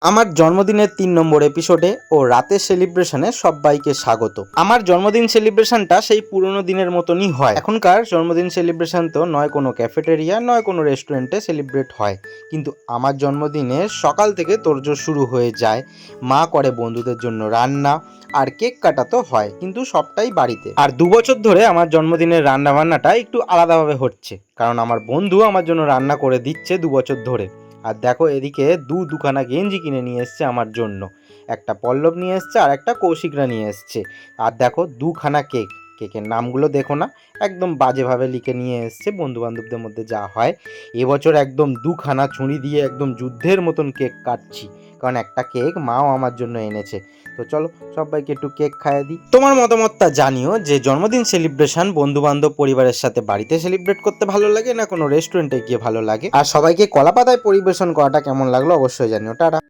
আমার জন্মদিনের ৩ নম্বর এপিসোডে ও রাতের সেলিব্রেশনে সবাইকে স্বাগত। আমার জন্মদিন সেলিব্রেশনটা সেই পুরোনো দিনের মতনই হয়। এখনকার জন্মদিন সেলিব্রেশন তো নয় কোনো ক্যাফেটেরিয়া নয় কোনো রেস্টুরেন্টে সেলিব্রেট হয়, কিন্তু আমার জন্মদিনে সকাল থেকে তোড়জোড় শুরু হয়ে যায়। মা করে বন্ধুদের জন্য রান্না, আর কেক কাটা তো হয়, কিন্তু সবটাই বাড়িতে। আর ২ বছর ধরে আমার জন্মদিনের রান্না বান্নাটা একটু আলাদাভাবে হচ্ছে, কারণ আমার বন্ধু আমার জন্য রান্না করে দিচ্ছে ২ বছর ধরে। আর দেখো এদিকে দুখানা গেঞ্জি কিনে নিয়ে এসছে আমার জন্য, একটা পল্লব নিয়ে এসছে আর একটা কৌশিকরা নিয়ে এসছে। আর দেখো দুখানা কেক, কেকের নামগুলো দেখো না, একদম বাজেভাবে লিখে নিয়ে এসছে। বন্ধু বান্ধবদের মধ্যে যা হয়, এবছর একদম দুখানা ছুরি দিয়ে একদম যুদ্ধের মতন কেক কাটছি, কারণ একটা কেক মাও আমার জন্য এনেছে। তো চলো সবাইকে একটু কেক খাইয়ে দিই। তোমার মতামতটা জানিও যে জন্মদিন সেলিব্রেশন বন্ধু বান্ধব পরিবারের সাথে বাড়িতে সেলিব্রেট করতে ভালো লাগে না কোনো রেস্টুরেন্টে গিয়ে ভালো লাগে, আর সবাইকে কলা পাতায় পরিবেশন করাটা কেমন লাগলো অবশ্যই জানিও। টাটা।